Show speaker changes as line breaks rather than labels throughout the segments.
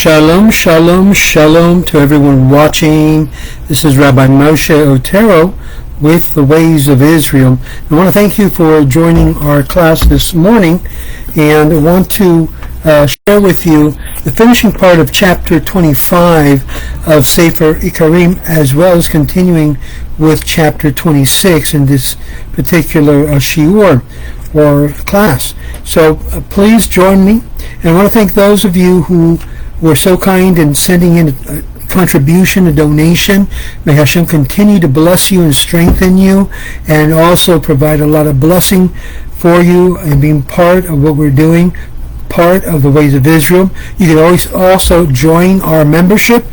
Shalom, shalom, shalom to everyone watching. This is Rabbi Moshe Otero with the Ways of Israel. I want to thank you for joining our class this morning, and I want to share with you the finishing part of chapter 25 of Sefer Ikkarim, as well as continuing with chapter 26 in this particular shiur or class. So please join me, and I want to thank those of you who were so kind in sending in a contribution, a donation. May Hashem continue to bless you and strengthen you, and also provide a lot of blessing for you and being part of what we're doing, part of the Ways of Israel. You can always also join our membership,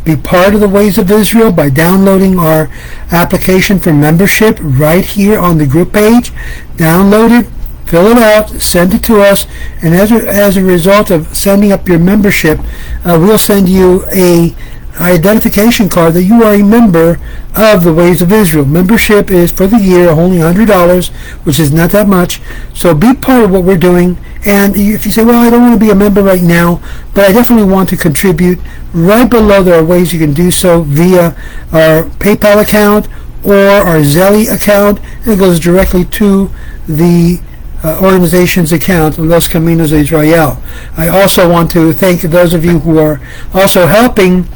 be part of the Ways of Israel by downloading our application for membership right here on the group page. Download it, fill it out, send it to us, and as a result of sending up your membership, we'll send you a identification card that you are a member of the Ways of Israel. Membership is for the year only $100, which is not that much. So be part of what we're doing. And if you say, well, I don't want to be a member right now, but I definitely want to contribute, right below there are ways you can do so via our PayPal account or our Zelle account, and it goes directly to the organization's account, Los Caminos de Israel. I also want to thank those of you who are also helping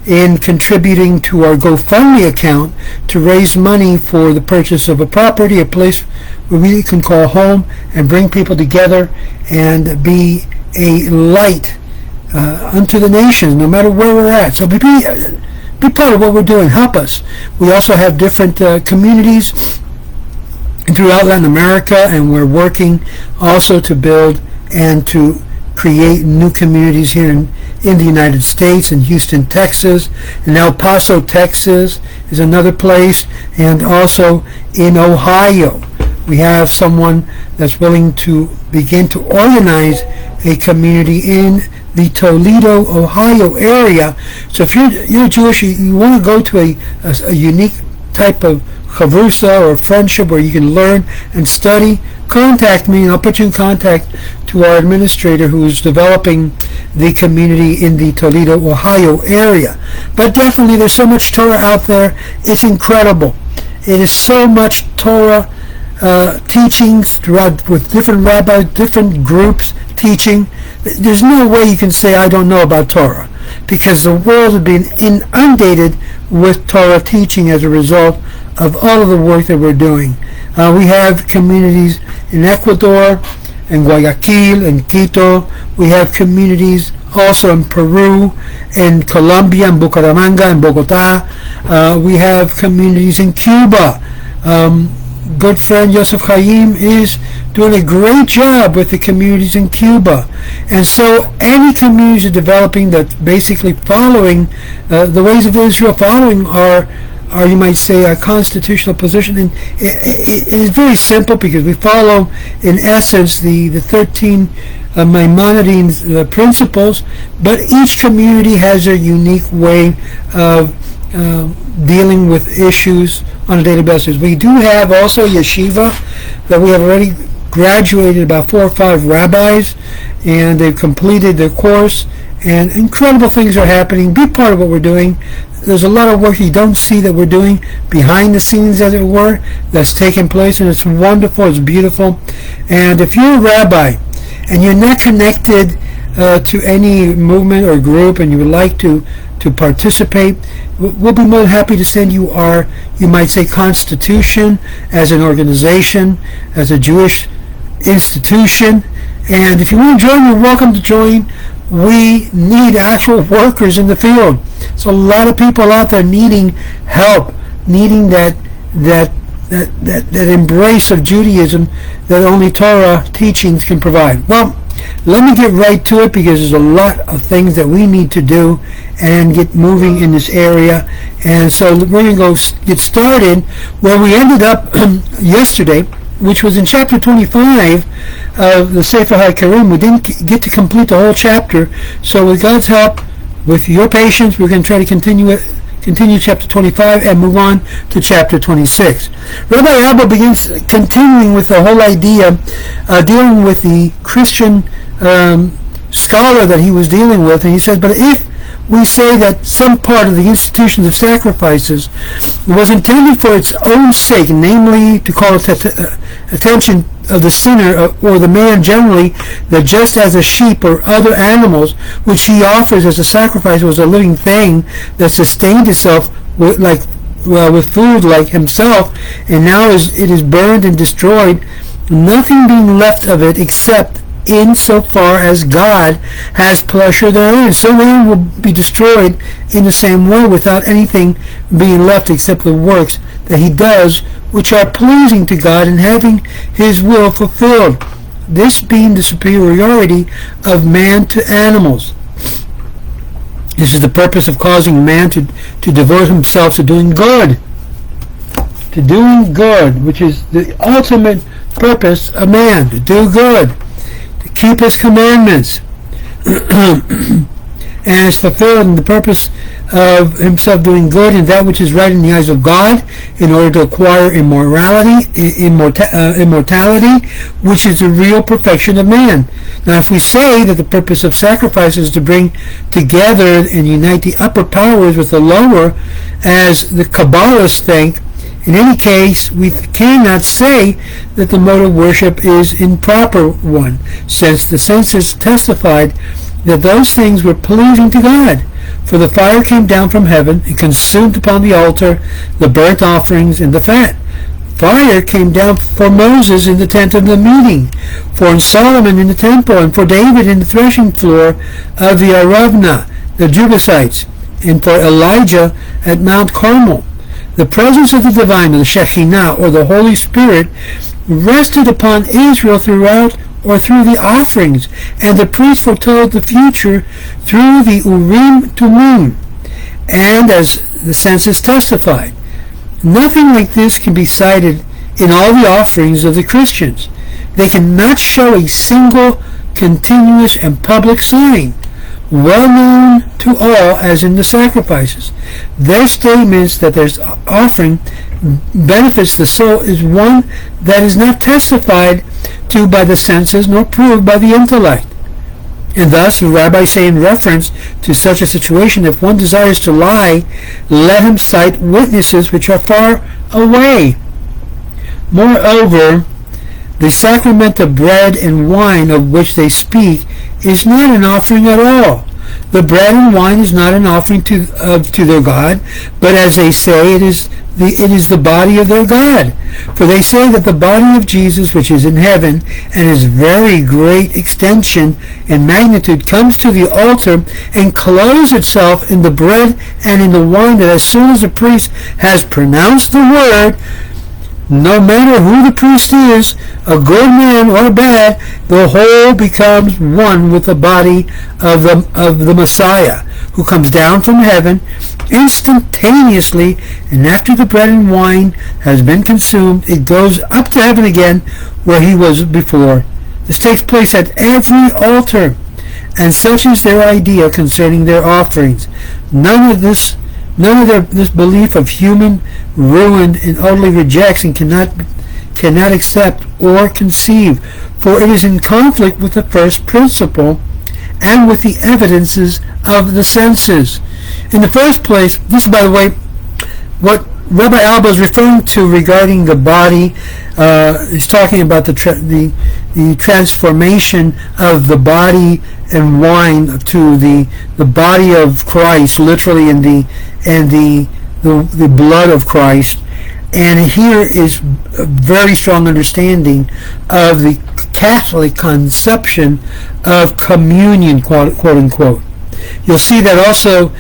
in contributing to our GoFundMe account to raise money for the purchase of a property, a place where we can call home and bring people together and be a light unto the nations, no matter where we're at. So be part of what we're doing. Help us. We also have different communities throughout Latin America, and we're working also to build and to create new communities here in the United States, in Houston, Texas, in El Paso, Texas is another place, and also in Ohio. We have someone that's willing to begin to organize a community in the Toledo, Ohio area. So if you're Jewish, you want to go to a unique type of chavrusa or friendship where you can learn and study, contact me and I'll put you in contact to our administrator who is developing the community in the Toledo, Ohio area. But definitely there's so much Torah out there. It's incredible. It is so much Torah teachings throughout, with different rabbis, different groups teaching. There's no way you can say I don't know about Torah, because the world has been inundated with Torah teaching as a result of all of the work that we're doing. We have communities in Ecuador, in Guayaquil, in Quito. We have communities also in Peru, in Colombia, in Bucaramanga, in Bogota. We have communities in Cuba. Good friend Yosef Chaim is doing a great job with the communities in Cuba. And so any communities are developing that's basically following the Ways of Israel, following our you might say, our constitutional position. And it is very simple, because we follow, in essence, the 13 Maimonidean principles, but each community has a unique way of dealing with issues on a daily basis. We do have also yeshiva that we have already graduated about 4 or 5 rabbis, and they've completed their course, and incredible things are happening. Be part of what we're doing. There's a lot of work you don't see that we're doing behind the scenes, as it were, that's taking place, and it's wonderful, it's beautiful. And if you're a rabbi and you're not connected to any movement or group, and you would like to participate, we'll be more than happy to send you our, you might say, constitution as an organization, as a Jewish institution. And if you want to join, you're welcome to join. We need actual workers in the field. So a lot of people out there needing help, needing that embrace of Judaism that only Torah teachings can provide. Well, let me get right to it, because there's a lot of things that we need to do and get moving in this area. And so we're going to go get started where we ended up yesterday, which was in chapter 25 of the Sefer Ikkarim. We didn't get to complete the whole chapter, so with God's help, with your patience, we're going to try to continue chapter 25 and move on to chapter 26. Rabbi Albo begins continuing with the whole idea, dealing with the Christian scholar that he was dealing with, and he said, but if we say that some part of the institutions of sacrifices was intended for its own sake, namely to call attention of the sinner or the man generally, that just as a sheep or other animals which he offers as a sacrifice was a living thing that sustained itself with food like himself, and now it is burned and destroyed, nothing being left of it except in so far as God has pleasure therein. So man will be destroyed in the same way, without anything being left except the works that he does, which are pleasing to God and having his will fulfilled. This being the superiority of man to animals. This is the purpose of causing man to devote himself to doing good. To doing good, which is the ultimate purpose of man, to do good. Keep his commandments, and is fulfilling the purpose of himself doing good and that which is right in the eyes of God, in order to acquire immortality, which is the real perfection of man. Now, if we say that the purpose of sacrifice is to bring together and unite the upper powers with the lower, as the Kabbalists think, in any case, we cannot say that the mode of worship is improper one, since the senses testified that those things were pleasing to God. For the fire came down from heaven and consumed upon the altar the burnt offerings and the fat. Fire came down for Moses in the tent of the meeting, for Solomon in the temple, and for David in the threshing floor of the Aravna, the Jebusites, and for Elijah at Mount Carmel. The presence of the divine, or the Shekinah, or the Holy Spirit, rested upon Israel throughout or through the offerings, and the priest foretold the future through the Urim Tumim, and as the senses testified. Nothing like this can be cited in all the offerings of the Christians. They cannot show a single continuous and public sign, well known to all as in the sacrifices. Their statements that their offering benefits the soul is one that is not testified to by the senses nor proved by the intellect. And thus the rabbis say in reference to such a situation, if one desires to lie, let him cite witnesses which are far away. Moreover, the sacrament of bread and wine of which they speak is not an offering at all. The bread and wine is not an offering to their God, but as they say, it is the body of their God. For they say that the body of Jesus, which is in heaven, and his very great extension and magnitude, comes to the altar and clothes itself in the bread and in the wine, that as soon as the priest has pronounced the word, no matter who the priest is, a good man or bad, the whole becomes one with the body of the Messiah, who comes down from heaven instantaneously, and after the bread and wine has been consumed, it goes up to heaven again where he was before. This takes place at every altar, and such is their idea concerning their offerings. None of this belief of human ruin and utterly rejects and cannot accept or conceive, for it is in conflict with the first principle and with the evidences of the senses. In the first place, this is, by the way, what Rabbi Alba is referring to regarding the body. He's talking about the transformation of the body and wine to the body of Christ, literally, and the blood of Christ. And here is a very strong understanding of the Catholic conception of communion, quote unquote. You'll see that also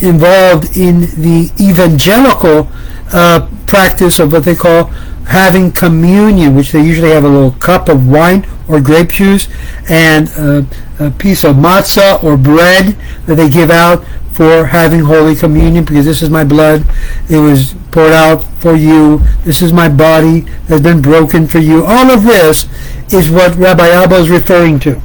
involved in the evangelical practice of what they call having communion, which they usually have a little cup of wine or grape juice and a piece of matzah or bread that they give out for having Holy Communion, because this is my blood, it was poured out for you, this is my body that has been broken for you. All of this is what Rabbi Alba is referring to.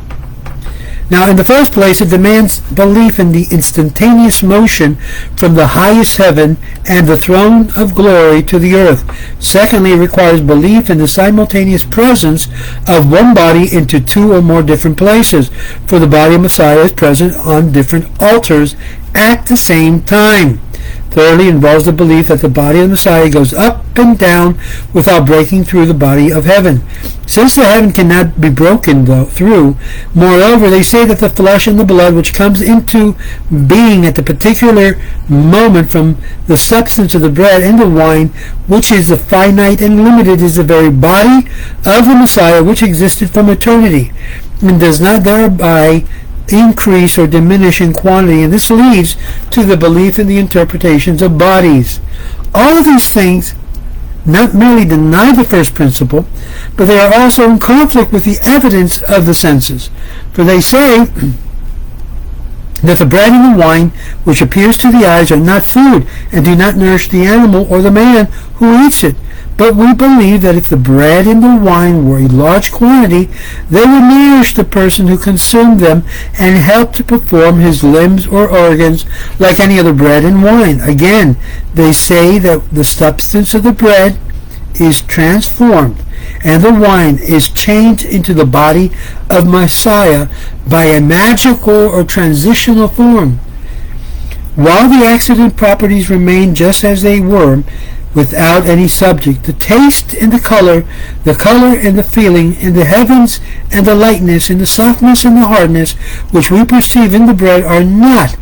Now, in the first place, it demands belief in the instantaneous motion from the highest heaven and the throne of glory to the earth. Secondly, it requires belief in the simultaneous presence of one body into two or more different places, for the body of Messiah is present on different altars at the same time. Thirdly, it involves the belief that the body of the Messiah goes up and down without breaking through the body of heaven. Since the heaven cannot be broken through, moreover, they say that the flesh and the blood which comes into being at the particular moment from the substance of the bread and the wine, which is the finite and limited, is the very body of the Messiah which existed from eternity, and does not thereby increase or diminish in quantity, and this leads to the belief in the interpretations of bodies. All of these things not merely deny the first principle, but they are also in conflict with the evidence of the senses. For they say that the bread and the wine which appears to the eyes are not food, and do not nourish the animal or the man who eats it. But we believe that if the bread and the wine were a large quantity, they would nourish the person who consumed them and help to perform his limbs or organs like any other bread and wine. Again, they say that the substance of the bread is transformed and the wine is changed into the body of Messiah by a magical or transitional form. While the accident properties remain just as they were, without any subject, the taste and the color and the feeling, and the heavens and the lightness, and the softness and the hardness, which we perceive in the bread are not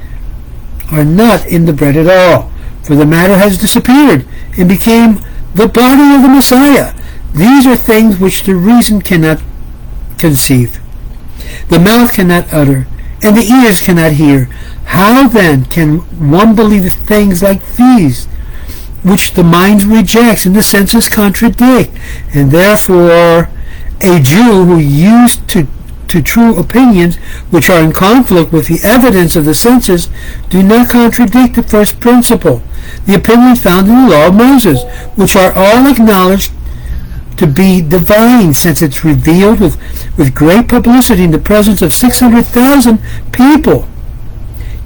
in the bread at all. For the matter has disappeared and became the body of the Messiah. These are things which the reason cannot conceive, the mouth cannot utter, and the ears cannot hear. How then can one believe things like these, which the mind rejects and the senses contradict? And therefore a Jew who used to true opinions which are in conflict with the evidence of the senses do not contradict the first principle, the opinions found in the law of Moses, which are all acknowledged to be divine, since it's revealed with great publicity in the presence of 600,000 people.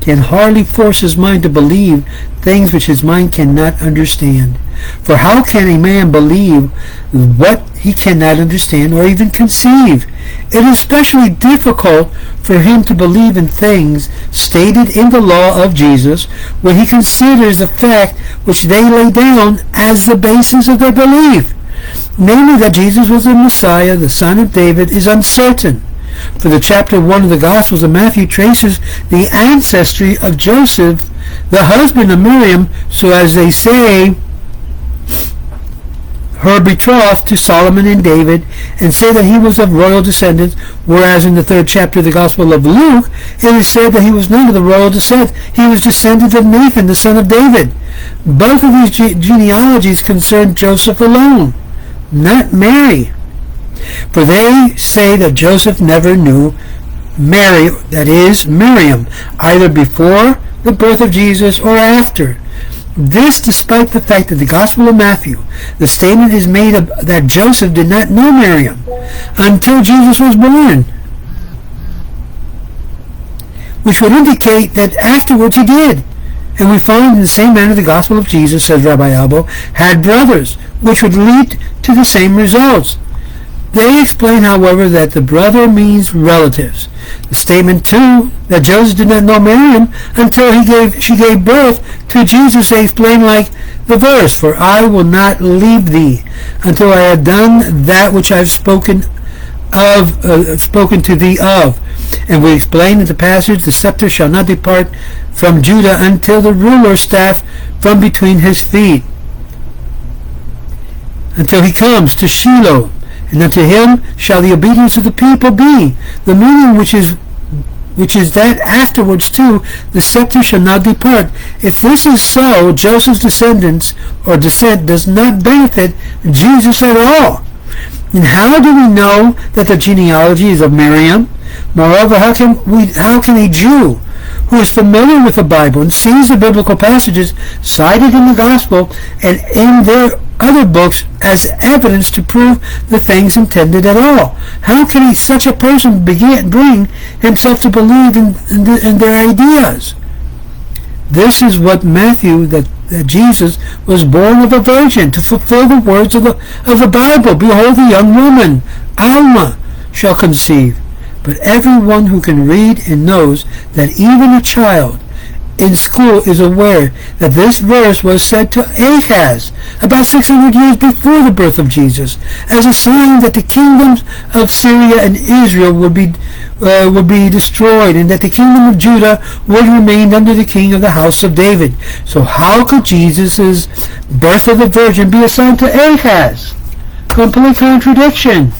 Can hardly force his mind to believe things which his mind cannot understand. For how can a man believe what he cannot understand or even conceive? It is especially difficult for him to believe in things stated in the law of Jesus when he considers the fact which they lay down as the basis of their belief, namely that Jesus was the Messiah, the son of David, is uncertain. For the chapter 1 of the Gospels of Matthew traces the ancestry of Joseph, the husband of Miriam, so as they say, her betrothed to Solomon and David, and say that he was of royal descendants, whereas in the 3rd chapter of the Gospel of Luke, it is said that he was none of the royal descent. He was descendant of Nathan, the son of David. Both of these genealogies concern Joseph alone, not Mary. For they say that Joseph never knew Mary, that is, Miriam, either before the birth of Jesus or after. This despite the fact that the Gospel of Matthew, the statement is made that Joseph did not know Miriam until Jesus was born, which would indicate that afterwards he did. And we find in the same manner the Gospel of Jesus, says Rabbi Albo, had brothers, which would lead to the same results. They explain, however, that the brother means relatives. The statement, too, that Joseph did not know Miriam until she gave birth to Jesus, they explain like the verse, "For I will not leave thee until I have done that which I have spoken to thee of." And we explain in the passage, "The scepter shall not depart from Judah until the ruler's staff from between his feet, until he comes to Shiloh. And unto him shall the obedience of the people be." The meaning which is that afterwards too the scepter shall not depart. If this is so, Joseph's descendants or descent does not benefit Jesus at all. And how do we know that the genealogy is of Miriam? Moreover, how can a Jew who is familiar with the Bible and sees the biblical passages cited in the Gospel and in their other books as evidence to prove the things intended at all? How can such a person bring himself to believe in their ideas? This is what Matthew, that Jesus was born of a virgin, to fulfill the words of the Bible. Behold, the young woman, Alma, shall conceive. But everyone who can read and knows that even a child in school is aware that this verse was said to Ahaz about 600 years before the birth of Jesus, as a sign that the kingdoms of Syria and Israel would be destroyed, and that the kingdom of Judah would remain under the king of the house of David. So how could Jesus' birth of the virgin be assigned to Ahaz? Complete contradiction.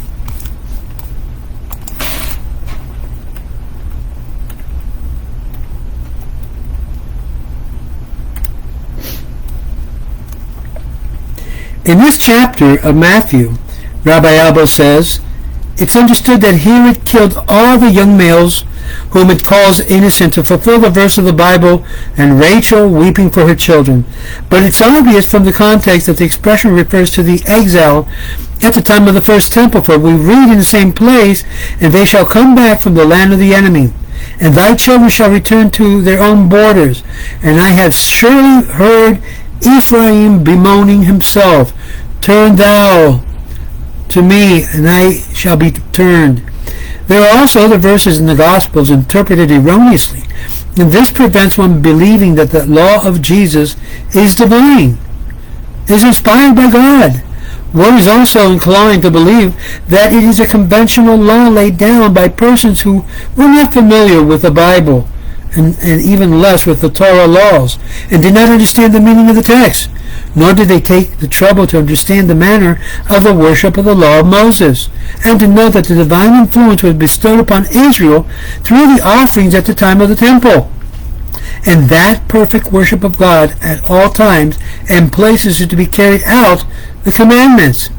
In this chapter of Matthew, Rabbi Albo says, it's understood that Herod killed all the young males whom it calls innocent to fulfill the verse of the Bible, and Rachel weeping for her children. But it's obvious from the context that the expression refers to the exile at the time of the first temple, for we read in the same place, and they shall come back from the land of the enemy, and thy children shall return to their own borders. And I have surely heard Ephraim bemoaning himself, turn thou to me, and I shall be turned. There are also other verses in the Gospels interpreted erroneously, and this prevents one believing that the law of Jesus is divine, is inspired by God. One is also inclined to believe that it is a conventional law laid down by persons who were not familiar with the Bible, and even less with the Torah laws, and did not understand the meaning of the text, nor did they take the trouble to understand the manner of the worship of the law of Moses, and to know that the divine influence was bestowed upon Israel through the offerings at the time of the temple, and that perfect worship of God at all times and places is to be carried out the commandments.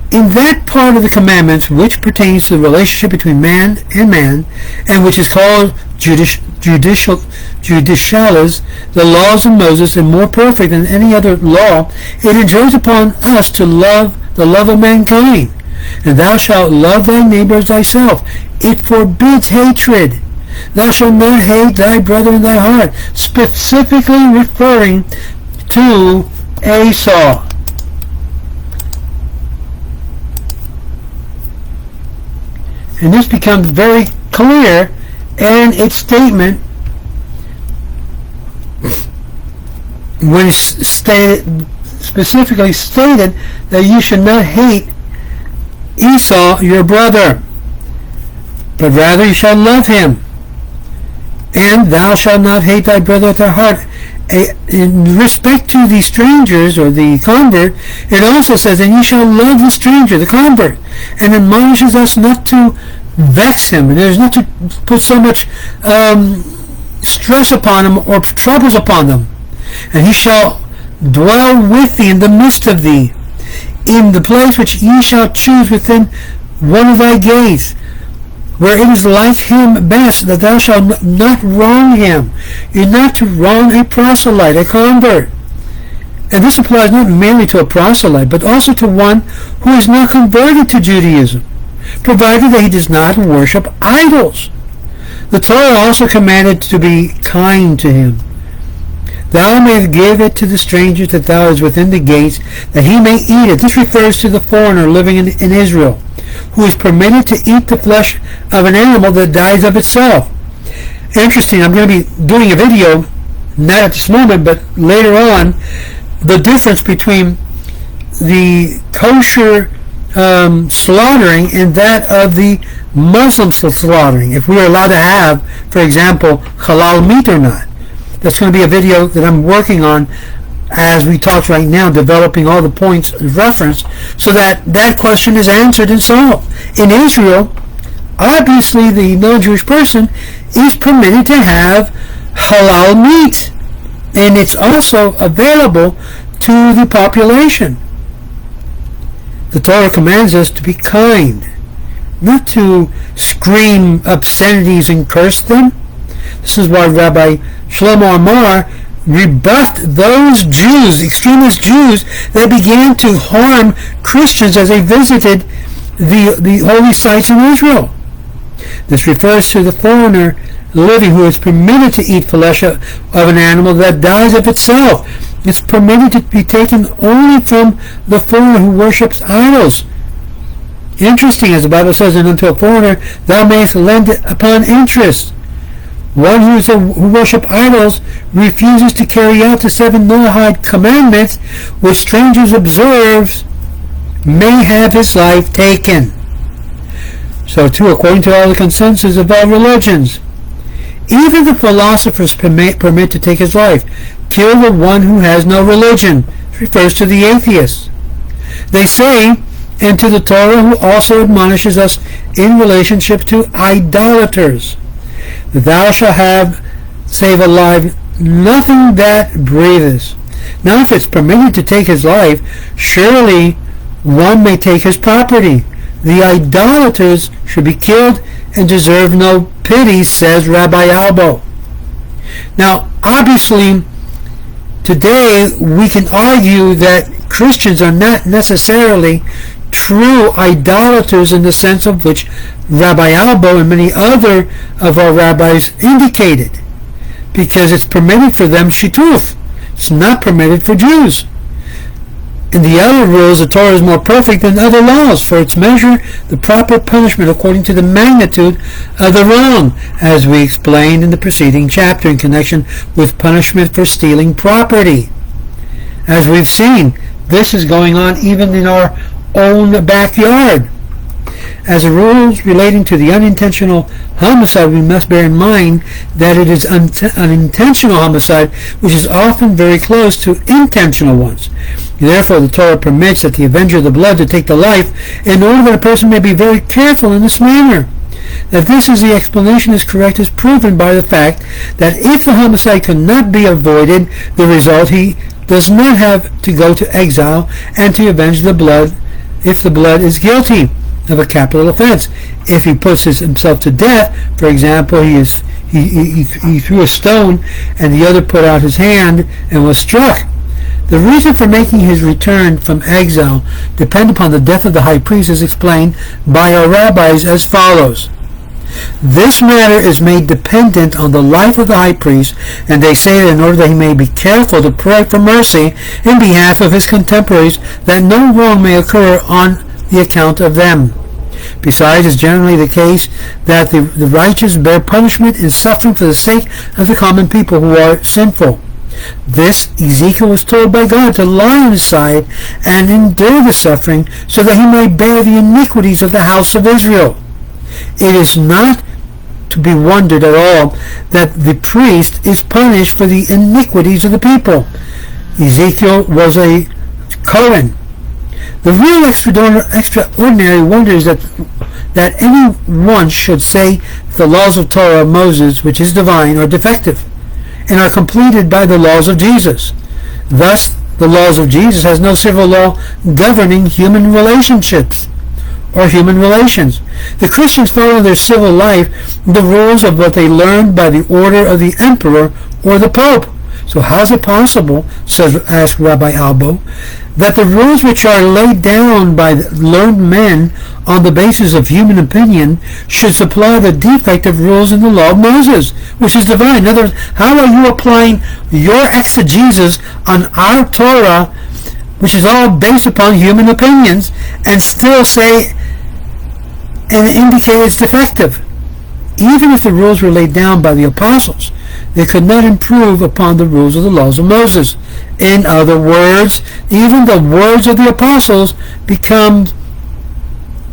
In that part of the commandments which pertains to the relationship between man, and which is called judicialis, the laws of Moses, and more perfect than any other law, it enjoins upon us to love the love of mankind. And thou shalt love thy neighbor as thyself. It forbids hatred. Thou shalt not hate thy brother in thy heart, specifically referring to Esau. And this becomes very clear in its statement when it's specifically stated that you should not hate Esau, your brother, but rather you shall love him. And thou shalt not hate thy brother at thy heart. In respect to the strangers or the convert, it also says, and ye shall love the stranger, the convert, and admonishes us not to vex him, and there's not to put so much stress upon him or troubles upon them. And he shall dwell with thee in the midst of thee, in the place which ye shall choose within one of thy gates, where it is like him best, that thou shalt not wrong him. You're not to wrong a proselyte, a convert. And this applies not merely to a proselyte, but also to one who is not converted to Judaism, provided that he does not worship idols. The Torah also commanded to be kind to him. Thou mayest give it to the stranger that thou is within the gates, that he may eat it. This refers to the foreigner living in Israel, who is permitted to eat the flesh of an animal that dies of itself. Interesting, I'm going to be doing a video, not at this moment, but later on, the difference between the kosher slaughtering and that of the Muslim slaughtering, if we are allowed to have, for example, halal meat or not. That's going to be a video that I'm working on as we talk right now, developing all the points of reference so that that question is answered and solved. In Israel, obviously the non-Jewish person is permitted to have halal meat, and it's also available to the population. The Torah commands us to be kind, not to scream obscenities and curse them. This is why Rabbi Shlomo Amar rebuffed those Jews, extremist Jews, that began to harm Christians as they visited the holy sites in Israel. This refers to the foreigner living who is permitted to eat flesh of an animal that dies of itself. It's permitted to be taken only from the foreigner who worships idols. Interesting, as the Bible says, and unto a foreigner thou mayest lend upon interest. One who worships idols refuses to carry out the 7 Noahide commandments, which strangers observe, may have his life taken. So too, according to all the consensus of all religions, even the philosophers permit to take his life. Kill the one who has no religion. It refers to the atheists. They say, and to the Torah, who also admonishes us in relationship to idolaters, that thou shalt have, save alive, nothing that breatheth. Now, if it's permitted to take his life, surely one may take his property. The idolaters should be killed and deserve no pity, says Rabbi Albo. Now, obviously, today we can argue that Christians are not necessarily true idolaters in the sense of which Rabbi Albo and many other of our rabbis indicated, because it's permitted for them shituf. It's not permitted for Jews. In the other rules, the Torah is more perfect than other laws, for its measure the proper punishment according to the magnitude of the wrong, as we explained in the preceding chapter in connection with punishment for stealing property. As we've seen, this is going on even in our own backyard. As the rules relating to the unintentional homicide, we must bear in mind that it is unintentional homicide which is often very close to intentional ones. Therefore, the Torah permits that the avenger of the blood to take the life in order that a person may be very careful in this manner. That this is the explanation is correct is proven by the fact that if the homicide could not be avoided, the result he does not have to go to exile and to avenge the blood if the blood is guilty of a capital offense. If he puts himself to death, for example, he threw a stone and the other put out his hand and was struck. The reason for making his return from exile depend upon the death of the high priest is explained by our rabbis as follows. This matter is made dependent on the life of the high priest, and they say that in order that he may be careful to pray for mercy in behalf of his contemporaries, that no wrong may occur on the account of them. Besides, it is generally the case that the righteous bear punishment and suffering for the sake of the common people who are sinful. This Ezekiel was told by God to lie on his side and endure the suffering so that he might bear the iniquities of the house of Israel. It is not to be wondered at all that the priest is punished for the iniquities of the people. Ezekiel was a Kohen. The real extraordinary wonder is that anyone should say the laws of Torah of Moses, which is divine, are defective and are completed by the laws of Jesus. Thus, the laws of Jesus has no civil law governing human relationships or human relations. The Christians follow their civil life the rules of what they learned by the order of the emperor or the pope. So how is it possible, asked Rabbi Albo, that the rules which are laid down by learned men on the basis of human opinion should supply the defect of rules in the law of Moses, which is divine? In other words, how are you applying your exegesis on our Torah, which is all based upon human opinions, and still say and indicate it's defective? Even if the rules were laid down by the apostles, they could not improve upon the rules of the laws of Moses. In other words, even the words of the apostles become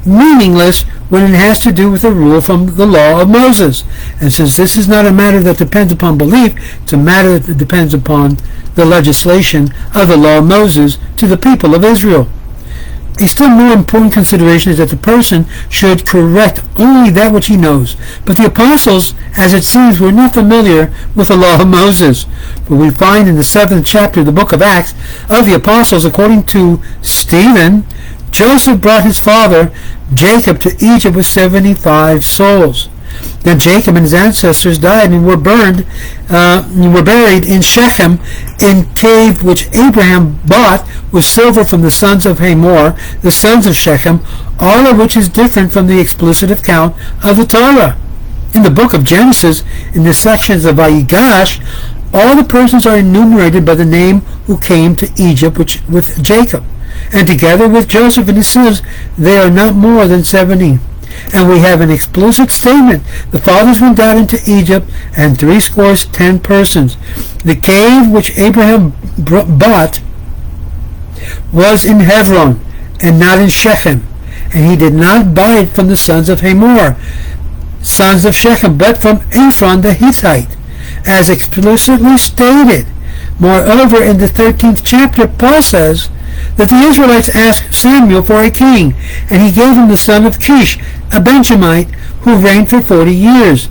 meaningless when it has to do with a rule from the law of Moses. And since this is not a matter that depends upon belief, it's a matter that depends upon the legislation of the law of Moses to the people of Israel. A still more important consideration is that the person should correct only that which he knows. But the apostles, as it seems, were not familiar with the law of Moses. But we find in the 7th chapter of the book of Acts of the apostles, according to Stephen, Joseph brought his father Jacob to Egypt with 75 souls. Then Jacob and his ancestors died and were buried in Shechem in cave which Abraham bought with silver from the sons of Hamor, the sons of Shechem, all of which is different from the explicit account of the Torah. In the book of Genesis, in the sections of Vayigash, all the persons are enumerated by the name who came to Egypt with Jacob. And together with Joseph and his sons, they are not more than 70. And we have an explicit statement. The fathers went down into Egypt, and 70 persons. The cave which Abraham bought was in Hebron, and not in Shechem. And he did not buy it from the sons of Hamor, sons of Shechem, but from Ephron the Hittite, as explicitly stated. Moreover, in the 13th chapter, Paul says that the Israelites asked Samuel for a king, and he gave him the son of Kish, a Benjamite, who reigned for 40 years.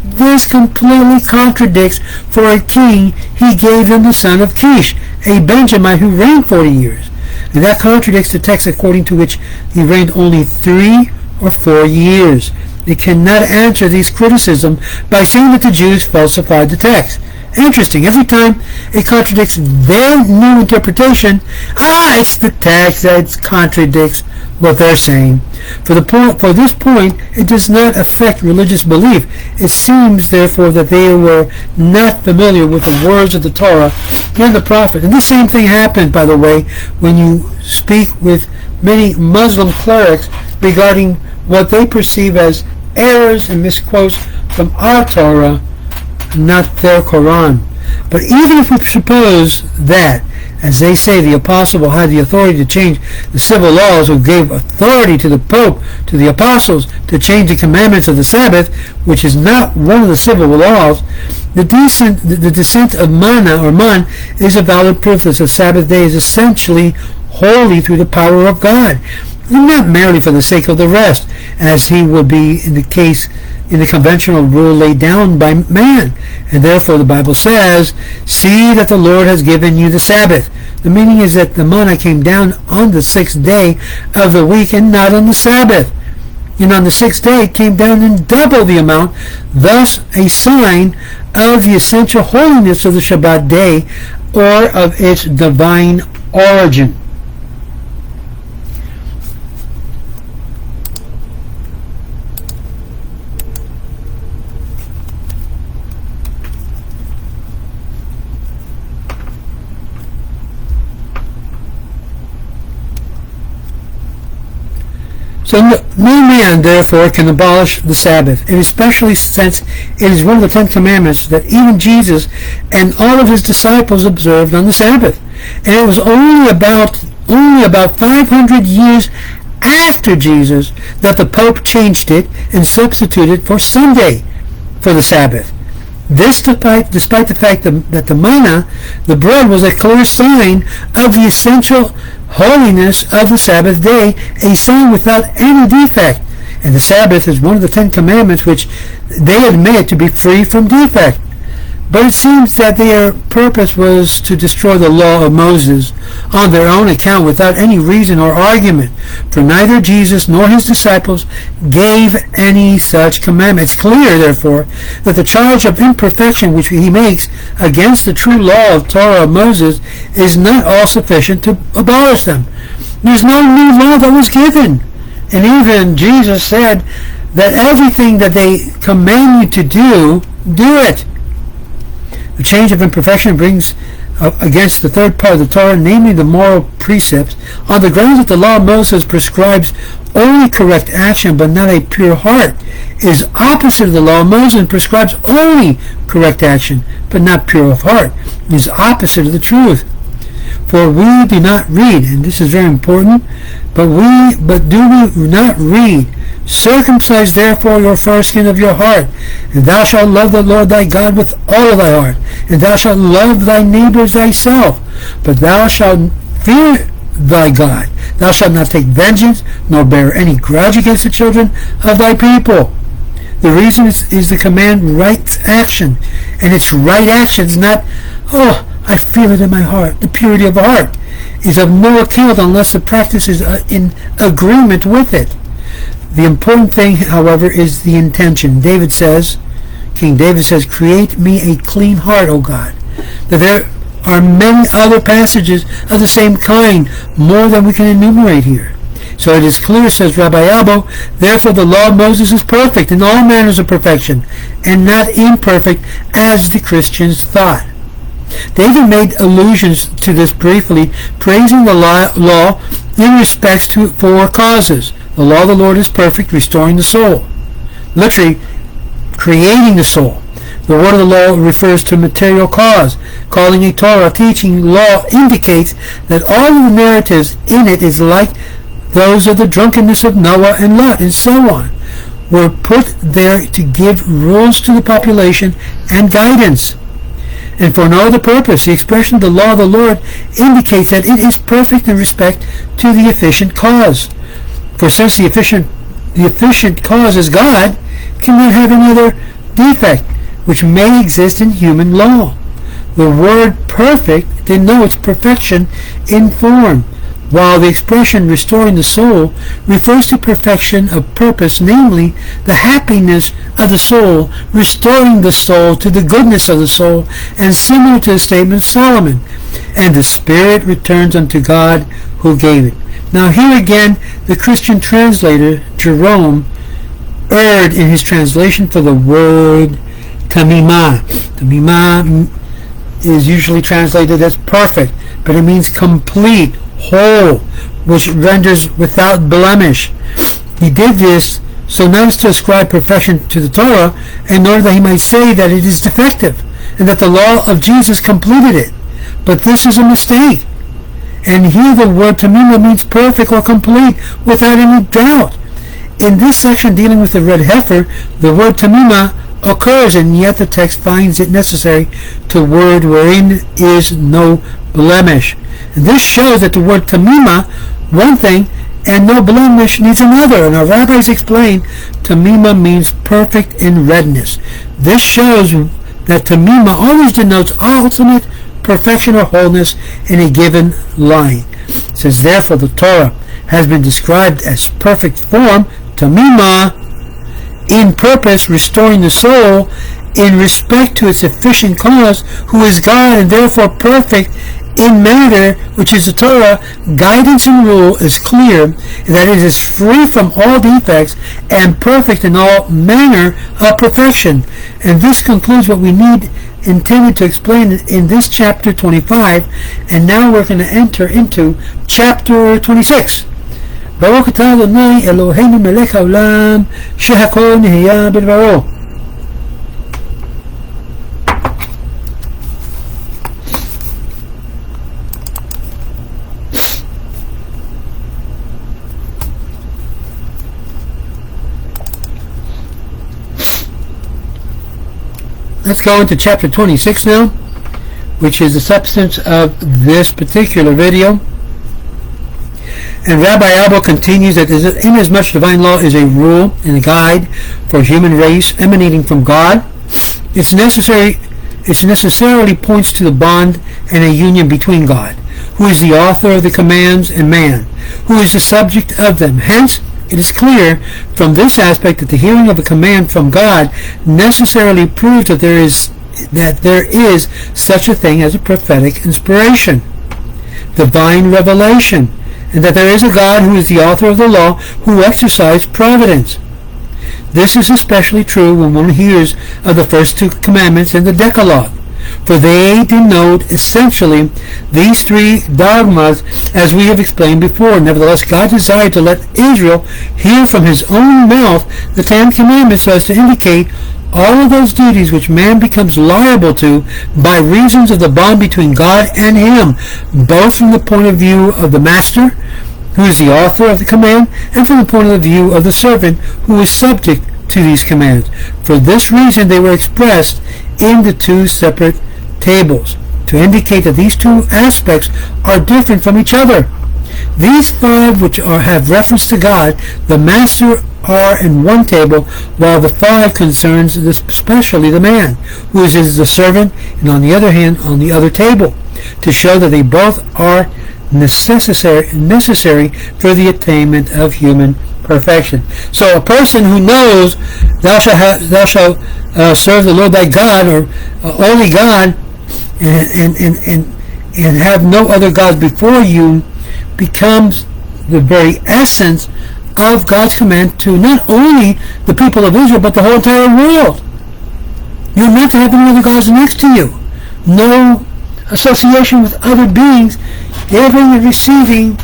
This completely contradicts. For a king, he gave them the son of Kish, a Benjamite who reigned 40 years. And that contradicts the text according to which he reigned only 3 or 4 years. They cannot answer these criticisms by saying that the Jews falsified the text. Interesting. Every time it contradicts their new interpretation, it's the text that contradicts what they're saying. For this point, it does not affect religious belief. It seems, therefore, that they were not familiar with the words of the Torah and the prophet. And the same thing happened, by the way, when you speak with many Muslim clerics regarding what they perceive as errors and misquotes from our Torah, not their Quran. But even if we suppose that, as they say, the apostle had the authority to change the civil laws, or gave authority to the Pope, to the apostles, to change the commandments of the Sabbath, which is not one of the civil laws, the descent of manna or man is a valid proof that the Sabbath day is essentially holy through the power of God, and not merely for the sake of the rest, as he would be in the case in the conventional rule laid down by man. And therefore the Bible says, "See that the Lord has given you the Sabbath." The meaning is that the manna came down on the 6th day of the week and not on the Sabbath. And on the 6th day it came down in double the amount, thus a sign of the essential holiness of the Shabbat day, or of its divine origin. So no man, therefore, can abolish the Sabbath, and especially since it is one of the 10 Commandments that even Jesus and all of his disciples observed on the Sabbath. And it was only about 500 years after Jesus that the Pope changed it and substituted for Sunday for the Sabbath. This despite the fact that the manna, the bread, was a clear sign of the essential holiness of the Sabbath day, a sign without any defect. And the Sabbath is one of the 10 Commandments which they admit to be free from defect. But it seems that their purpose was to destroy the law of Moses on their own account without any reason or argument. For neither Jesus nor his disciples gave any such commandment. It's clear, therefore, that the charge of imperfection which he makes against the true law of Torah of Moses is not all sufficient to abolish them. There's no new law that was given. And even Jesus said that everything that they command you to do, do it. The change of imperfection brings against the third part of the Torah, namely the moral precepts, on the grounds that the law of Moses prescribes only correct action but not a pure heart. It is opposite of the law of Moses and prescribes only correct action but not pure of heart. It is opposite of the truth. For we do not read, and this is very important, but do we not read, "Circumcise therefore your foreskin of your heart, and thou shalt love the Lord thy God with all of thy heart, and thou shalt love thy neighbor as thyself, but thou shalt fear thy God. Thou shalt not take vengeance, nor bear any grudge against the children of thy people." The reason is the command right action, and it's right action. It's not, I feel it in my heart, the purity of the heart. is of no account unless the practice is in agreement with it. The important thing, however, is the intention. King David says, create me a clean heart, O God. That there are many other passages of the same kind, more than we can enumerate here. So it is clear, says Rabbi Albo, therefore the law of Moses is perfect in all manners of perfection, and not imperfect as the Christians thought. David made allusions to this briefly, praising the law in respects to 4 causes. The law of the Lord is perfect, restoring the soul. Literally, creating the soul. The word of the law refers to material cause. Calling a Torah teaching law indicates that all of the narratives in it is like those of the drunkenness of Noah and Lot, and so on, were put there to give rules to the population and guidance. And for no other purpose, the expression of the law of the Lord indicates that it is perfect in respect to the efficient cause. For since the efficient cause is God, it cannot have any other defect which may exist in human law. The word perfect denotes perfection in form, while the expression restoring the soul refers to perfection of purpose, namely the happiness of the soul, restoring the soul to the goodness of the soul, and similar to the statement of Solomon, and the spirit returns unto God who gave it. Now here again, the Christian translator, Jerome, erred in his translation for the word tamimah. Tamimah is usually translated as perfect, but it means complete, whole, which renders without blemish. He did this so not as to ascribe perfection to the Torah, in order that he might say that it is defective, and that the law of Jesus completed it. But this is a mistake. And here the word tamimah means perfect or complete, without any doubt. In this section dealing with the red heifer, the word tamimah occurs, and yet the text finds it necessary to word wherein is no blemish. And this shows that the word tamimah, one thing, and no blemish needs another. And our rabbis explain tamimah means perfect in readiness. This shows that tamimah always denotes ultimate perfection or wholeness in a given line. Since therefore the Torah has been described as perfect form, tamimah, in purpose, restoring the soul, in respect to its efficient cause, who is God and therefore perfect in matter, which is the Torah, guidance and rule is clear that it is free from all defects and perfect in all manner of perfection. And this concludes what we intended to explain in this chapter 25, and now we're going to enter into chapter 26. ברוך אתה אדוני אלוהינו מלך העולם שהכל נהיה בדברו. Let's go into chapter 26 now, which is the substance of this particular video. And Rabbi Albo continues that inasmuch divine law is a rule and a guide for human race emanating from God, it necessarily points to the bond and a union between God, who is the author of the commands, and man, who is the subject of them. Hence, it is clear from this aspect that the hearing of a command from God necessarily proves that there is such a thing as a prophetic inspiration, divine revelation, and that there is a God who is the author of the law, who exercised providence. This is especially true when one hears of the first 2 commandments in the decalogue, for they denote essentially these 3 dogmas, as we have explained before. Nevertheless, God desired to let Israel hear from his own mouth the 10 commandments so as to indicate all of those duties which man becomes liable to by reasons of the bond between God and him, both from the point of view of the master, who is the author of the command, and from the point of view of the servant, who is subject to these commands. For this reason they were expressed in the 2 separate tables, to indicate that these 2 aspects are different from each other. These 5 which have reference to God, the master, are in one table, while the 5 concerns especially the man, who is the servant, and on the other hand on the other table, to show that they both are necessary for the attainment of human perfection. So a person who knows thou shalt serve the Lord thy God, or only God, and have no other gods before you, becomes the very essence of God's command to not only the people of Israel, but the whole entire world. You're not to have any other gods next to you. No association with other beings, giving and receiving,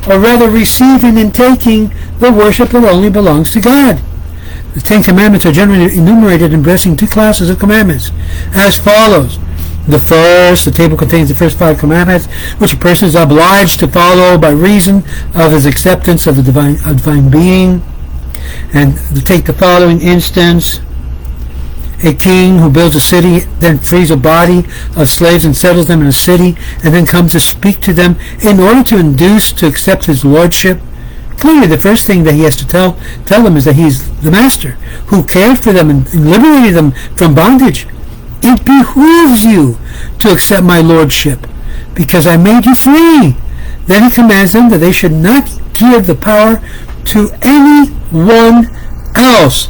or rather receiving and taking the worship that only belongs to God. The Ten Commandments are generally enumerated in blessing two classes of commandments as follows. The table contains the first 5 commandments, which a person is obliged to follow by reason of his acceptance of the divine being. And to take the following instance: a king who builds a city, then frees a body of slaves and settles them in a city, and then comes to speak to them in order to induce to accept his lordship. Clearly, the first thing that he has to tell them is that he's the master who cared for them and liberated them from bondage. It behooves you to accept my lordship, because I made you free. Then he commands them that they should not give the power to anyone else.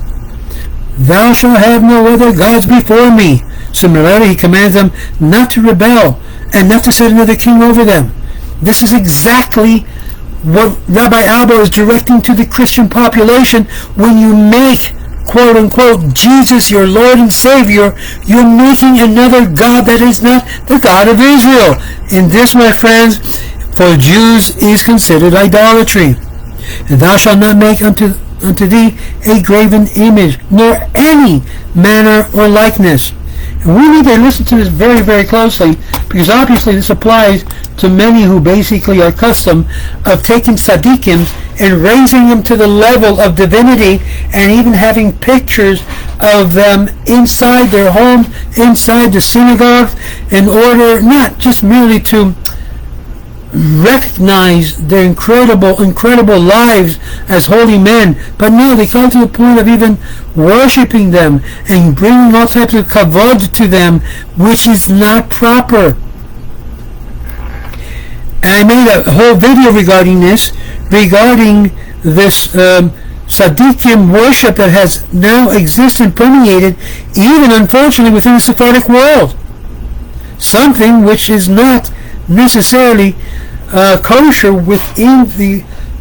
Thou shalt have no other gods before me. Similarly, he commands them not to rebel and not to set another king over them. This is exactly what Rabbi Albo is directing to the Christian population. When you make, quote unquote, Jesus your Lord and Savior, you're making another God that is not the God of Israel. And this, my friends, for Jews is considered idolatry. And thou shalt not make unto thee a graven image, nor any manner or likeness. And we need to listen to this very, very closely, because obviously this applies to many who basically are accustomed of taking tzaddikim and raising them to the level of divinity, and even having pictures of them inside their home, inside the synagogue, in order not just merely to recognize their incredible lives as holy men, but no, they come to the point of even worshiping them and bringing all types of kavod to them, which is not proper. And I made a whole video regarding this tzaddikim worship that has now existed and permeated, even unfortunately, within the Sephardic world. Something which is not necessarily kosher within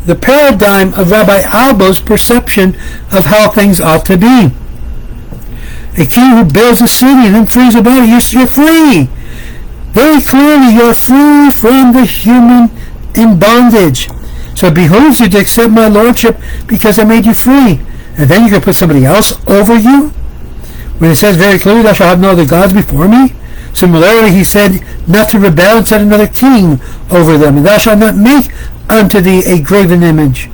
the paradigm of Rabbi Albo's perception of how things ought to be. A king who builds a city and then frees a body, you're free. Very clearly, you're free from the human in bondage. So it behooves you to accept my lordship, because I made you free. And then you're going to put somebody else over you? When it says very clearly, thou shalt have no other gods before me. Similarly, he said not to rebel and set another king over them. And thou shalt not make unto thee a graven image.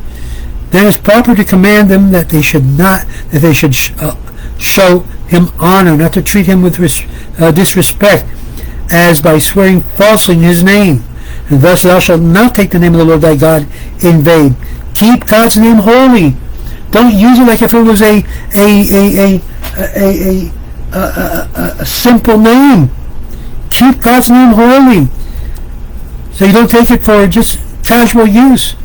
Then it's proper to command them that they should show him honor, not to treat him with disrespect, as by swearing falsely in his name. And thus thou shalt not take the name of the Lord thy God in vain. Keep God's name holy. Don't use it like if it was a simple name. Keep God's name holy, so you don't take it for just casual use.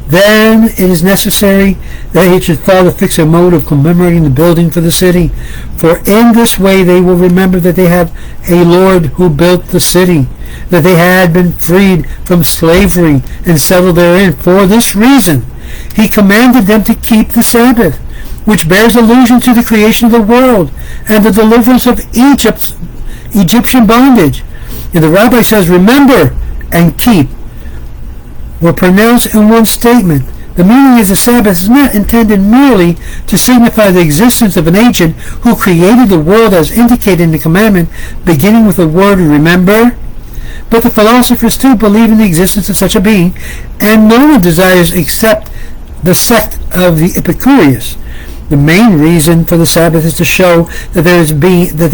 Then it is necessary that it should follow the fixed mode of commemorating the building for the city, for in this way they will remember that they have a Lord who built the city, that they had been freed from slavery and settled therein. For this reason he commanded them to keep the Sabbath, which bears allusion to the creation of the world and the deliverance of Egyptian bondage. And the rabbi says, remember and keep were pronounced in one statement. The meaning is the Sabbath is not intended merely to signify the existence of an agent who created the world as indicated in the commandment, beginning with the word remember, but the philosophers too believe in the existence of such a being, and no one desires except the sect of the Epicureans. The main reason for the Sabbath is to show that there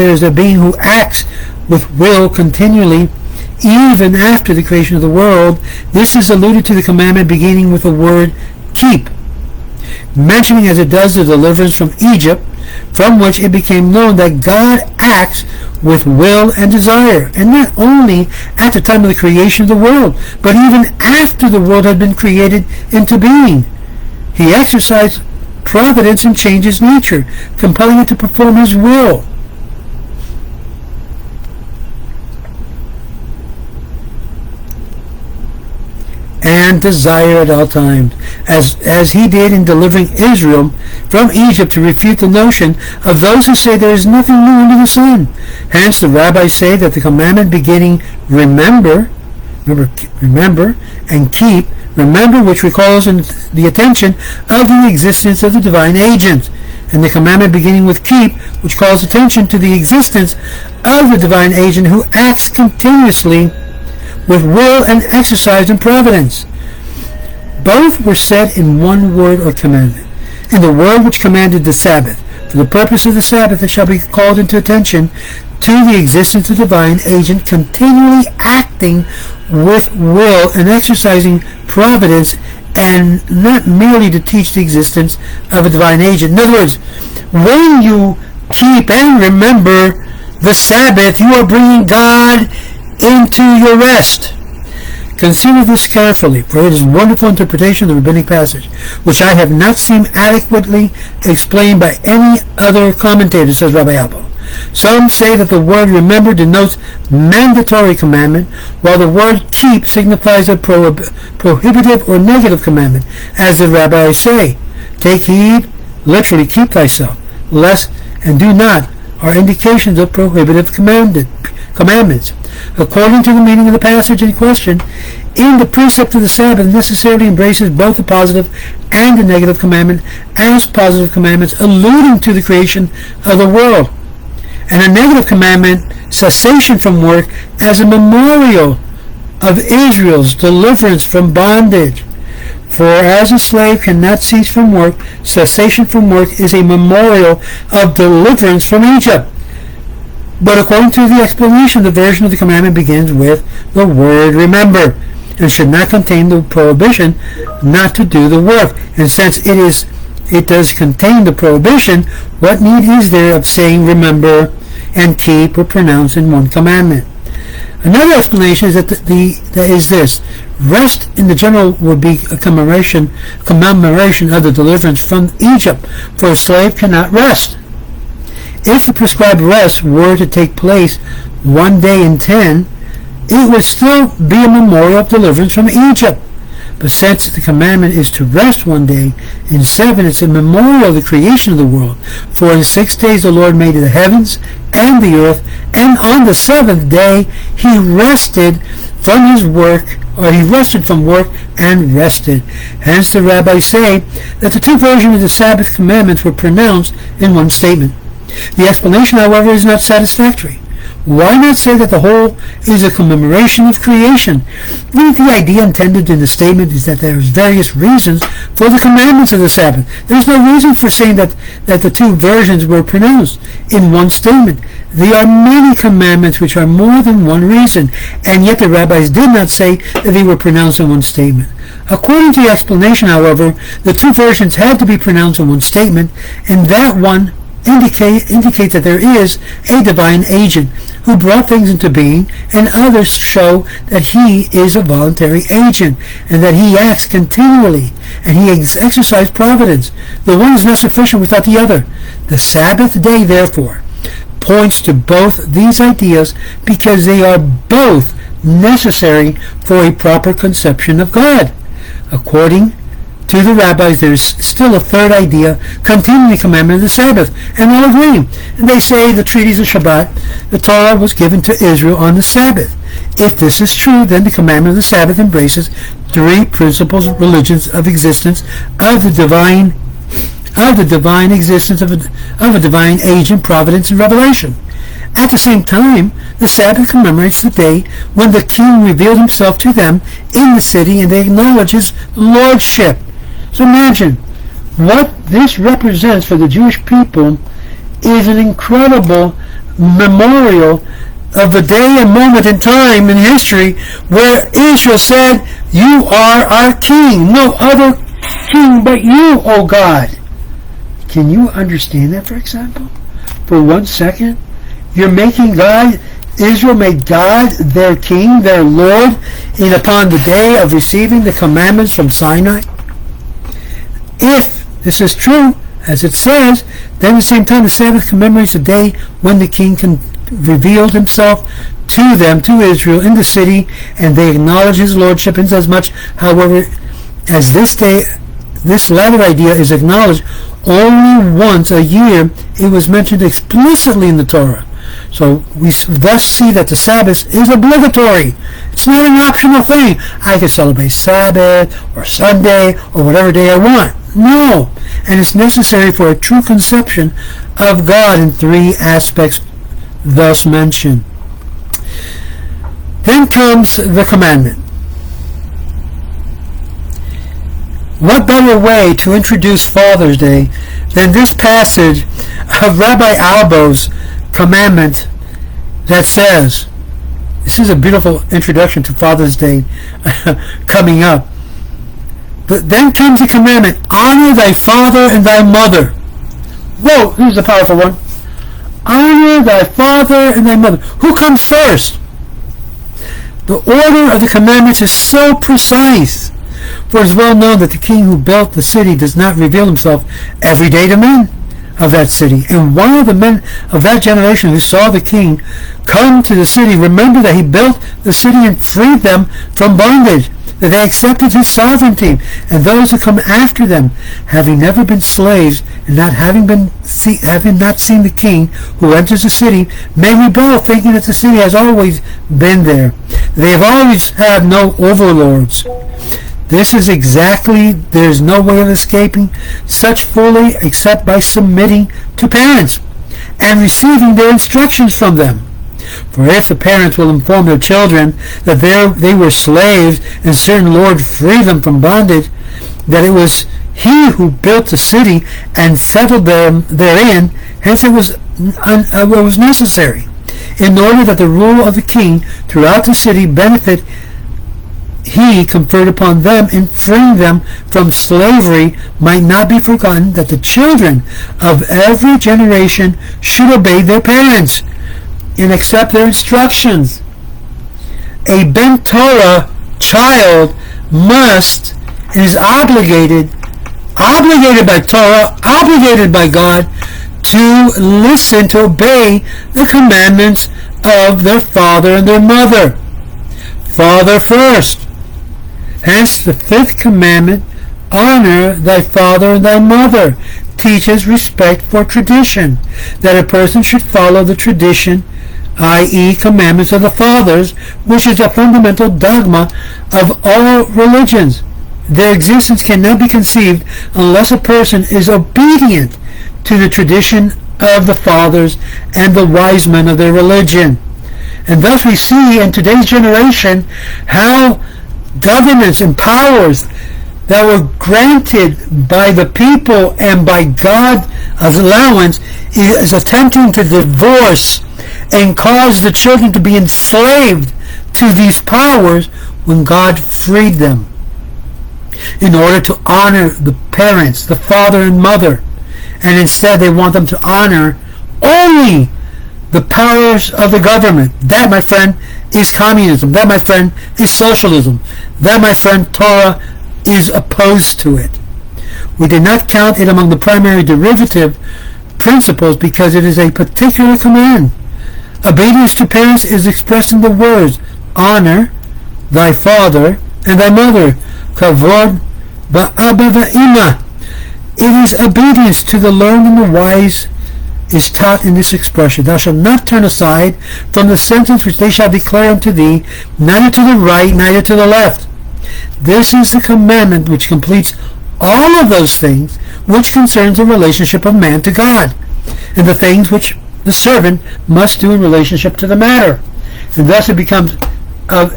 is a being who acts with will continually, even after the creation of the world. This is alluded to the commandment beginning with the word keep. mentioning as it does the deliverance from Egypt, from which it became known that God acts with will and desire, and not only at the time of the creation of the world, but even after the world had been created into being. He exercised providence and changes nature, compelling it to perform his will. And desire at all times, as he did in delivering Israel from Egypt, to refute the notion of those who say there is nothing new under the sun. Hence the rabbis say that the commandment beginning remember and keep, remember, which recalls the attention of the existence of the divine agent, and the commandment beginning with keep, which calls attention to the existence of the divine agent who acts continuously with will and exercise in providence. Both were said in one word or commandment. In the word which commanded the Sabbath, for the purpose of the Sabbath it shall be called into attention to the existence of the divine agent continually acting with will and exercising providence, and not merely to teach the existence of a divine agent. In other words, when you keep and remember the Sabbath, you are bringing God into your rest. Consider this carefully, for it is a wonderful interpretation of the rabbinic passage, which I have not seen adequately explained by any other commentator, says Rabbi Albo. Some say that the word remember denotes mandatory commandment, while the word keep signifies a prohibitive or negative commandment, as the rabbis say. Take heed, literally keep thyself, lest and do not are indications of prohibitive commandments. According to the meaning of the passage in question, in the precept of the Sabbath necessarily embraces both the positive and the negative commandment as positive commandments, alluding to the creation of the world, and a negative commandment, cessation from work, as a memorial of Israel's deliverance from bondage. For as a slave cannot cease from work, cessation from work is a memorial of deliverance from Egypt. But according to the explanation, the version of the commandment begins with the word remember, and should not contain the prohibition not to do the work. And since it does contain the prohibition, what need is there of saying remember and keep or pronounce in one commandment? Another explanation is that this: rest in the general would be a commemoration of the deliverance from Egypt, for a slave cannot rest. If the prescribed rest were to take place one day in 10, it would still be a memorial of deliverance from Egypt. But since the commandment is to rest one day in 7, it's a memorial of the creation of the world. For in 6 days the Lord made the heavens and the earth, and on the 7th day he rested from his work, or he rested from work and rested. Hence the rabbis say that the two versions of the Sabbath commandments were pronounced in one statement. The explanation, however, is not satisfactory. Why not say that the whole is a commemoration of creation? The idea intended in the statement is that there are various reasons for the commandments of the Sabbath. There's no reason for saying that the two versions were pronounced in one statement. There are many commandments which are more than one reason, and yet the rabbis did not say that they were pronounced in one statement. According to the explanation, however, the two versions had to be pronounced in one statement, and that one indicate that there is a divine agent who brought things into being, and others show that he is a voluntary agent and that he acts continually and he exercises providence. The one is not sufficient without the other. The Sabbath day, therefore, points to both these ideas because they are both necessary for a proper conception of God. According to the rabbis, there is still a third idea containing the commandment of the Sabbath, and all agree. And they say the treatise of Shabbat, the Torah, was given to Israel on the Sabbath. If this is true, then the commandment of the Sabbath embraces 3 principles of religions of existence of the divine existence of a divine agent, providence, and revelation. At the same time, the Sabbath commemorates the day when the king revealed himself to them in the city, and they acknowledge his lordship. So imagine, what this represents for the Jewish people is an incredible memorial of a day and moment in time in history where Israel said, "You are our king. No other king but you, O God. Can you understand that, for example? For 1 second, you're making God, Israel made God their king, their Lord, and upon the day of receiving the commandments from Sinai. If this is true, as it says, then at the same time the Sabbath commemorates the day when the king revealed himself to them, to Israel, in the city, and they acknowledge his lordship, inasmuch, however, as this day, this latter idea is acknowledged only once a year. It was mentioned explicitly in the Torah. So we thus see that the Sabbath is obligatory. It's not an optional thing. I can celebrate Sabbath or Sunday or whatever day I want. No. And it's necessary for a true conception of God in 3 aspects thus mentioned. Then comes the commandment. What better way to introduce Father's Day than this passage of Rabbi Albo's commandment that says, this is a beautiful introduction to Father's Day coming up. But then comes the commandment, honor thy father and thy mother. Whoa, here's a powerful one. Honor thy father and thy mother. Who comes first? The order of the commandments is so precise. For it is well known that the king who built the city does not reveal himself every day to men of that city. And while the men of that generation who saw the king come to the city remember that he built the city and freed them from bondage, that they accepted his sovereignty, and those who come after them, having never been slaves and not having not seen the king who enters the city, may rebel, thinking that the city has always been there. They have always had no overlords. This is exactly, there's no way of escaping such fully except by submitting to parents and receiving their instructions from them. For if the parents will inform their children that they were slaves and certain Lord freed them from bondage, that it was he who built the city and settled them therein, hence it was necessary, in order that the rule of the king throughout the city benefit he conferred upon them in freeing them from slavery might not be forgotten, that the children of every generation should obey their parents and accept their instructions. A Ben Torah child must and is obligated by Torah, obligated by God, to listen, to obey the commandments of their father and their mother. Father first. Hence the 5th commandment, honor thy father and thy mother, teaches respect for tradition, that a person should follow the tradition, i.e. commandments of the fathers, which is a fundamental dogma of all religions. Their existence cannot be conceived unless a person is obedient to the tradition of the fathers and the wise men of their religion. And thus we see in today's generation how governments and powers that were granted by the people and by God's allowance is attempting to divorce and cause the children to be enslaved to these powers when God freed them, in order to honor the parents, the father and mother. And instead they want them to honor only the powers of the government. That, my friend, is communism. That, my friend, is socialism. That, my friend, Torah is opposed to it. We did not count it among the primary derivative principles because it is a particular command. Obedience to parents is expressed in the words, honor thy father and thy mother, kavod ba'aba va'ima. It is obedience to the learned and the wise is taught in this expression. Thou shalt not turn aside from the sentence which they shall declare unto thee, neither to the right, neither to the left. This is the commandment which completes all of those things which concerns the relationship of man to God, and the things which the servant must do in relationship to the matter. And thus it becomes of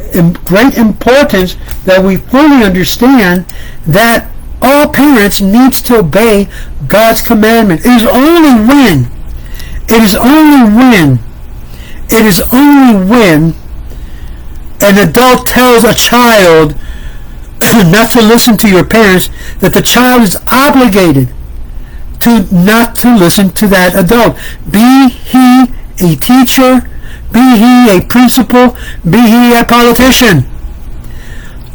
great importance that we fully understand that all parents needs to obey God's commandment. It is only when an adult tells a child, not to listen to your parents, that the child is obligated to not to listen to that adult. Be he a teacher, be he a principal, be he a politician.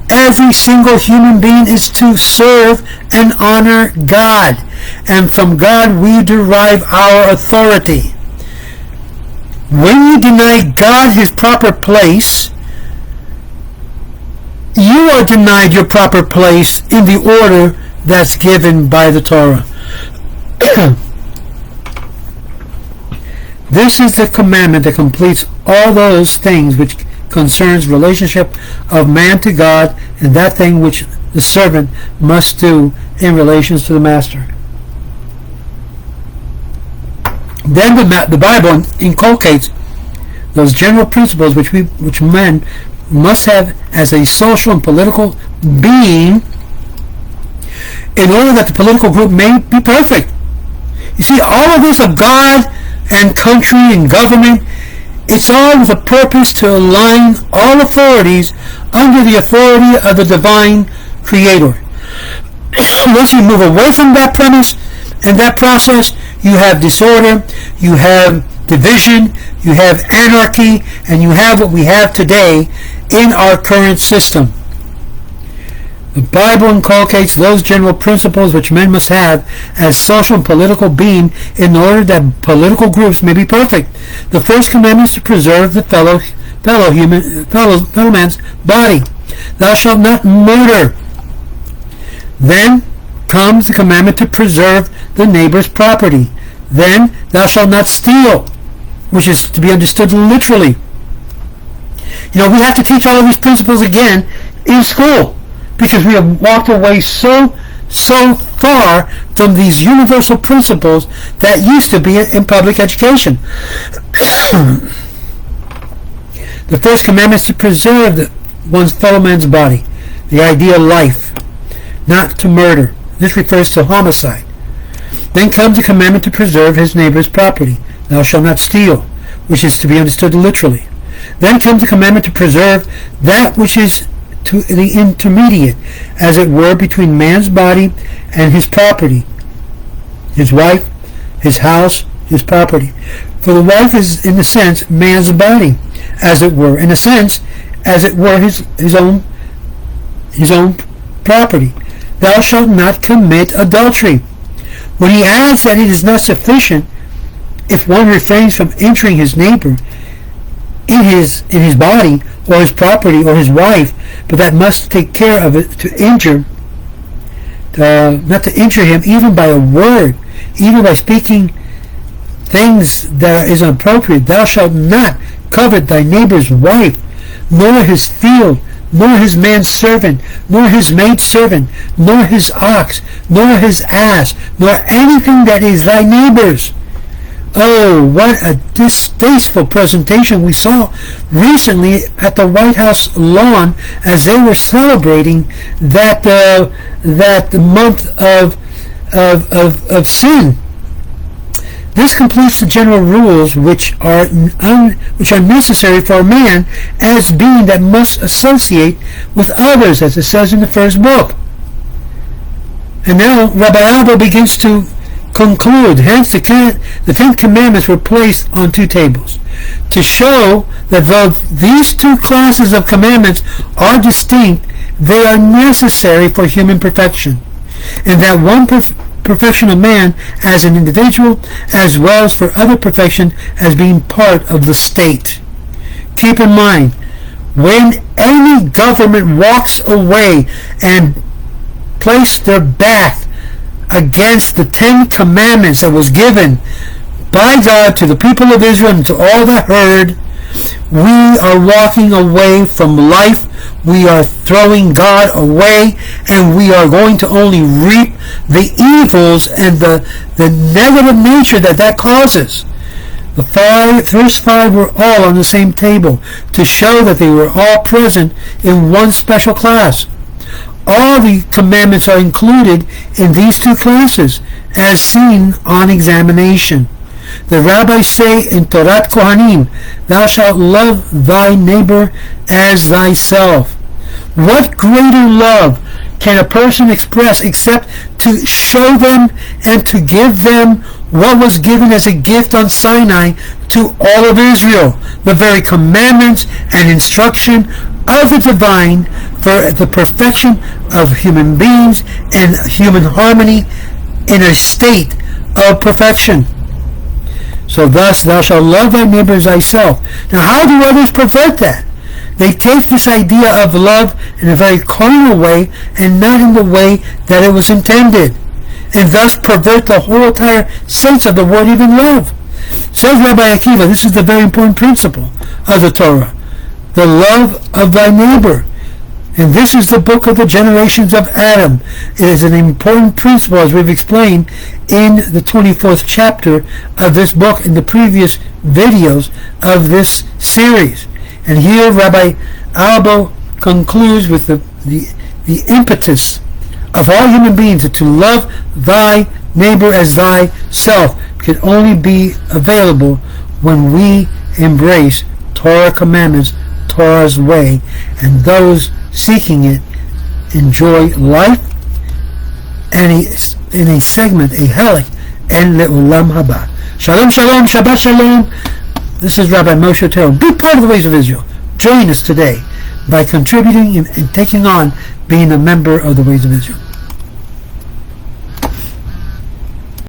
Every single human being is to serve and honor God. And from God we derive our authority. When you deny God his proper place, you are denied your proper place in the order that's given by the Torah. This is the commandment that completes all those things which concerns relationship of man to God, and that thing which the servant must do in relations to the master. Then the Bible inculcates those general principles which men must have as a social and political being in order that the political group may be perfect. You see, all of this of God and country and government, it's all with a purpose to align all authorities under the authority of the divine Creator. Once you move away from that premise and that process, you have disorder, you have division, you have anarchy, and you have what we have today in our current system. The Bible inculcates those general principles which men must have as social and political being in order that political groups may be perfect. The first commandment is to preserve the fellow man's body. Thou shalt not murder. Then comes the commandment to preserve the neighbor's property. Then thou shalt not steal, which is to be understood literally. We have to teach all of these principles again in school, because we have walked away so far from these universal principles that used to be in public education. The first commandment is to preserve one's fellow man's body, the idea of life, not to murder. This refers to homicide. Then comes the commandment to preserve his neighbor's property. Thou shalt not steal, which is to be understood literally. Then comes the commandment to preserve that which is to the intermediate, as it were, between man's body and his property, his wife, his house, his property. For the wife is, in a sense, man's body, as it were, in a sense, as it were, his own property. Thou shalt not commit adultery. When he adds that it is not sufficient if one refrains from injuring his neighbor in his body or his property or his wife, but that must take care of it not to injure him even by a word, even by speaking things that is inappropriate. Thou shalt not covet thy neighbor's wife, nor his field, nor his manservant, nor his maidservant, nor his ox, nor his ass, nor anything that is thy neighbor's. Oh, what a distasteful presentation we saw recently at the White House lawn as they were celebrating that month of sin. This completes the general rules which are necessary for a man as being that must associate with others, as it says in the first book. And now Rabbi Albo begins to conclude. Hence the 10 commandments were placed on two tables to show that though these two classes of commandments are distinct, they are necessary for human perfection, and that one perfection of man as an individual as well as for other perfection as being part of the state. Keep in mind, when any government walks away and place their back against the 10 commandments that was given by God to the people of Israel and to all the herd, we are walking away from life. We are throwing God away, and we are going to only reap the evils and the negative nature that causes. The first 5 were all on the same table to show that they were all present in one special class. All the commandments are included in these two classes, as seen on examination. The rabbis say in Torat Kohanim, thou shalt love thy neighbor as thyself. What greater love can a person express except to show them and to give them what was given as a gift on Sinai to all of Israel, the very commandments and instruction of the divine for the perfection of human beings and human harmony in a state of perfection. So thus thou shalt love thy neighbor as thyself. Now how do others pervert that? They take this idea of love in a very carnal way and not in the way that it was intended, and thus pervert the whole entire sense of the word even love. Says Rabbi Akiva, this is the very important principle of the Torah, the love of thy neighbor. And this is the book of the generations of Adam. It is an important principle, as we've explained in the 24th chapter of this book in the previous videos of this series. And here Rabbi Albo concludes with the impetus of all human beings to love thy neighbor as thyself can only be available when we embrace Torah commandments, Torah's way, and those seeking it enjoy life and in a segment, a helik, and le'ulam haba. Shalom, shalom, Shabbat shalom. This is Rabbi Moshe Otero. Be part of the Ways of Israel. Join us today by contributing and taking on being a member of the Ways of Israel.